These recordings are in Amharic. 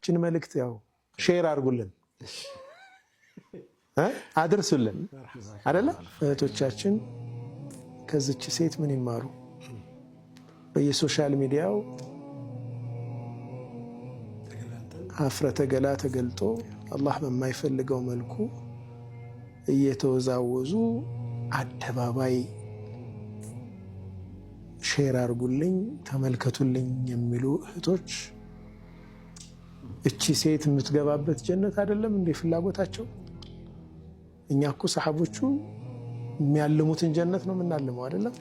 እችን መልእክት ያው ሼር አድርጉልን አድርሱልን አይደለ? እህቶቻችን ከዚች ሴት ምን ይማሩ? በየሶሻል ሚዲያው ሀፍረተ ገላ ተገልጦ አላህ በማይፈልገው መልኩ እየተወዛወዙ አደባባይ ሼር አድርጉልኝ ተመልከቱልኝ የሚሉ እህቶች እቺ ሴት የምትገባበት ጀነት አይደለም እንዴ ፍላጎታቸው? እኛ እኮ ሰሃቦቹ የሚያልሙትን ጀነት ነው የምናልመው አይደለም?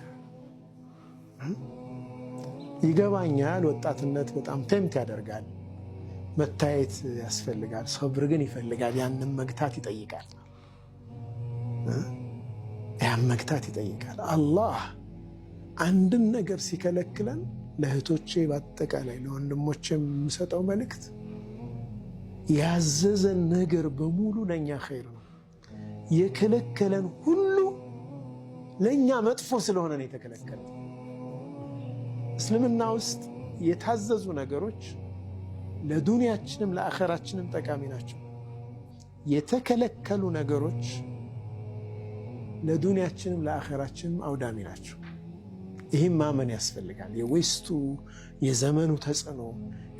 ይገባኛል። ወጣትነት በጣም ቴምፕት ያደርጋል። መታየት ያስፈልጋል። ሰብር ግን ይፈልጋል። ያንን መግታት ይጠይቃል። ያን መግታት ይጠይቃል። አላህ አንድን ነገር ሲከለክለን ለእህቶቼ በአጠቃላይ ለወንድሞቼ የምሰጠው መልእክት ያዘዘን ነገር በሙሉ ለኛ ኸይር ነው። የከለከለን ሁሉ ለኛ መጥፎ ስለሆነ ነው የተከለከለው። እስልምና ውስጥ የታዘዙ ነገሮች ለዱንያችንም ለአኺራችንም ጠቃሚ ናቸው። የተከለከሉ ነገሮች ለዱንያችንም ለአኺራችንም አውዳሚ ናቸው። ይህም ማመን ያስፈልጋል። የዌስቱ የዘመኑ ተጽዕኖ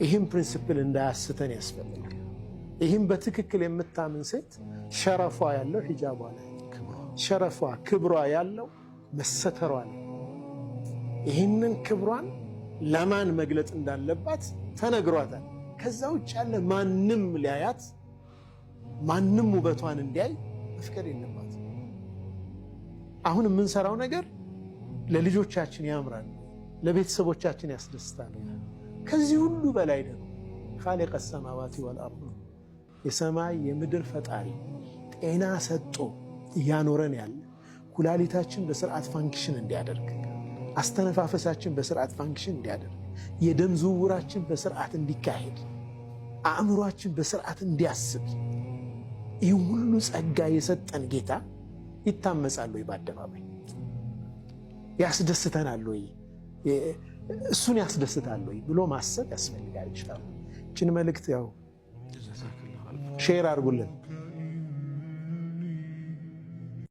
ይህም ፕሪንሲፕል እንዳያስተን ያስፈልጋል። ይህም በትክክል የምታምን ሴት ሸረፏ ያለው ሂጃቧ ላይ፣ ሸረፏ ክብሯ ያለው መሰተሯ ላይ፣ ይህንን ክብሯን ለማን መግለጽ እንዳለባት ተነግሯታል። ከዛ ውጭ ያለ ማንም ሊያያት ማንም ውበቷን እንዲያይ መፍቀድ የለባት። አሁን የምንሰራው ነገር ለልጆቻችን ያምራል፣ ለቤተሰቦቻችን ያስደስታል። ከዚህ ሁሉ በላይ ደግሞ ኻሊቀ ሰማዋቲ ወልአርድ የሰማይ የምድር ፈጣሪ ጤና ሰጥቶ እያኖረን ያለ ኩላሊታችን በስርዓት ፋንክሽን እንዲያደርግ፣ አስተነፋፈሳችን በስርዓት ፋንክሽን እንዲያደርግ፣ የደም ዝውውራችን በስርዓት እንዲካሄድ፣ አእምሯችን በስርዓት እንዲያስብ ይህ ሁሉ ጸጋ የሰጠን ጌታ ይታመጻል ወይ? በአደባባይ ያስደስተናል ወይ? እሱን ያስደስታል ወይ ብሎ ማሰብ ያስፈልጋል። ይችላል። እችን መልእክት ያው ሼር አድርጉልን።